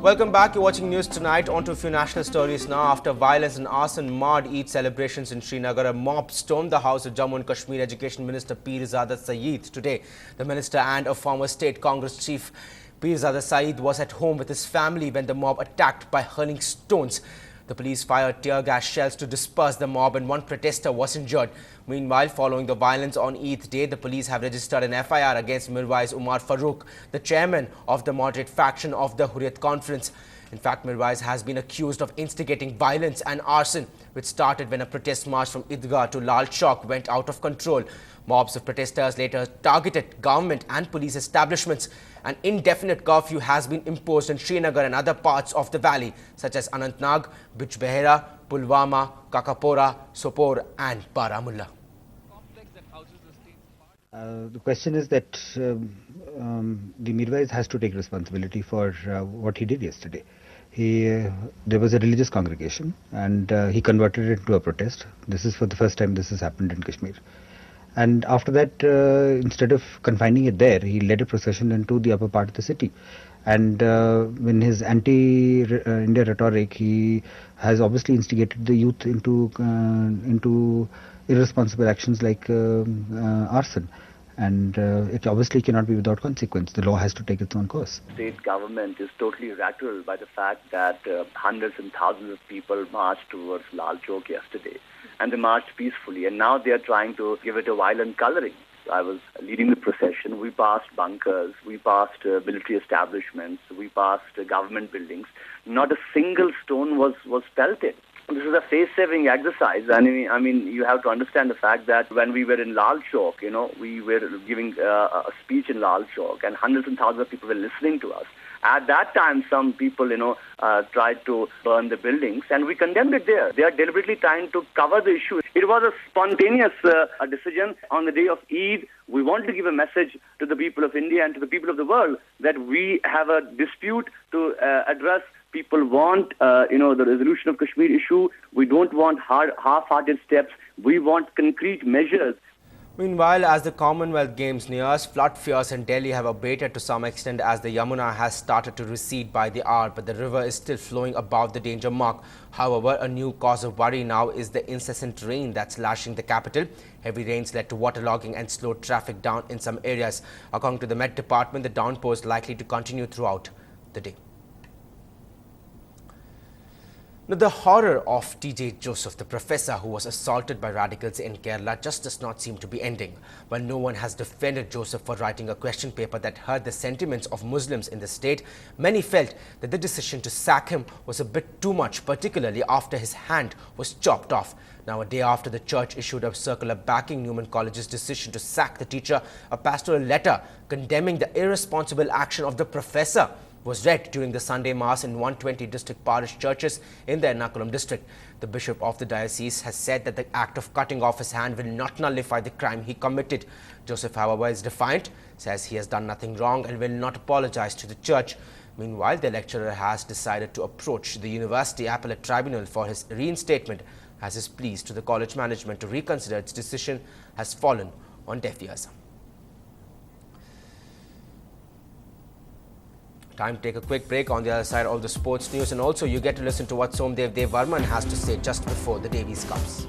Welcome back. You're watching News Tonight. On to a few national stories now. After violence and arson marred Eid celebrations in Srinagar, a mob stormed the house of Jammu and Kashmir Education Minister Pirzada Saeed today. The minister and a former state Congress chief, Pirzada Saeed, was at home with his family when the mob attacked by hurling stones. The police fired tear gas shells to disperse the mob and one protester was injured. Meanwhile, following the violence on Eid Day, the police have registered an FIR against Mirwais Umar Farooq, the chairman of the moderate faction of the Hurriyat Conference. In fact, Mirwais has been accused of instigating violence and arson, which started when a protest march from Idgah to Lal Chowk went out of control. Mobs of protesters later targeted government and police establishments. An indefinite curfew has been imposed in Srinagar and other parts of the valley, such as Anantnag, Bijbehara, Pulwama, Kakapora, Sopore and Baramulla. The question is that the Mirwais has to take responsibility for what he did yesterday. There was a religious congregation and he converted it into a protest. This is for the first time this has happened in Kashmir. And after that, instead of confining it there, he led a procession into the upper part of the city. And in his anti-India rhetoric, he has obviously instigated the youth into irresponsible actions like arson. And it obviously cannot be without consequence. The law has to take its own course. State government is totally rattled by the fact that hundreds and thousands of people marched towards Lal Chowk yesterday. And they marched peacefully. And now they are trying to give it a violent coloring. I was leading the procession. We passed bunkers. We passed military establishments. We passed government buildings. Not a single stone was pelted. This is a face-saving exercise. I mean, you have to understand the fact that when we were in Lal Chowk, we were giving a speech in Lal Chowk, and hundreds and thousands of people were listening to us. At that time, some people, tried to burn the buildings, and we condemned it there. They are deliberately trying to cover the issue. It was a spontaneous decision on the day of Eid. We want to give a message to the people of India and to the people of the world that we have a dispute to address. People want, the resolution of Kashmir issue. We don't want half-hearted steps. We want concrete measures. Meanwhile, as the Commonwealth Games nears, flood fears in Delhi have abated to some extent as the Yamuna has started to recede by the hour, but the river is still flowing above the danger mark. However, a new cause of worry now is the incessant rain that's lashing the capital. Heavy rains led to waterlogging and slowed traffic down in some areas. According to the Met Department, the downpour is likely to continue throughout the day. Now, the horror of TJ Joseph, the professor who was assaulted by radicals in Kerala, just does not seem to be ending. While no one has defended Joseph for writing a question paper that hurt the sentiments of Muslims in the state, many felt that the decision to sack him was a bit too much, particularly after his hand was chopped off. Now, a day after the church issued a circular backing Newman College's decision to sack the teacher, a pastoral letter condemning the irresponsible action of the professor was read during the Sunday Mass in 120 district parish churches in the Ernakulam district. The bishop of the diocese has said that the act of cutting off his hand will not nullify the crime he committed. Joseph, however, is defiant, says he has done nothing wrong and will not apologize to the church. Meanwhile, the lecturer has decided to approach the University Appellate Tribunal for his reinstatement, as his pleas to the college management to reconsider its decision has fallen on deaf ears. Time to take a quick break. On the other side, all the sports news, and also you get to listen to what Somdev Dev Varman has to say just before the Davies Cups.